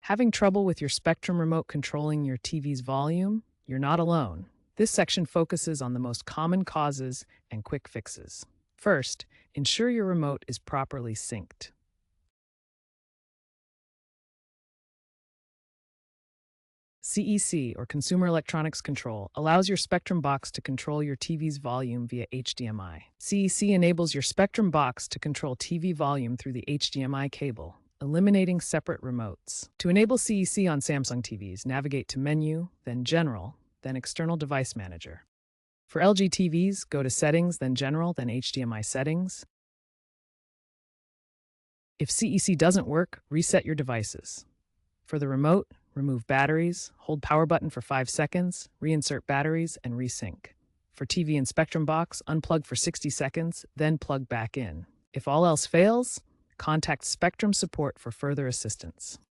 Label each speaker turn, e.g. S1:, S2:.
S1: Having trouble with your Spectrum remote controlling your TV's volume? You're not alone. This section focuses on the most common causes and quick fixes. First, ensure your remote is properly synced. CEC, or Consumer Electronics Control, allows your Spectrum box to control your TV's volume via HDMI. CEC enables your Spectrum box to control TV volume through the HDMI cable, eliminating separate remotes. To enable CEC on Samsung TVs, navigate to Menu, then General, then External Device Manager. For LG TVs, go to Settings, then General, then HDMI Settings. If CEC doesn't work, reset your devices. For the remote, remove batteries, hold power button for 5 seconds, reinsert batteries, and resync. For TV and Spectrum box, unplug for 60 seconds, then plug back in. If all else fails, contact Spectrum support for further assistance.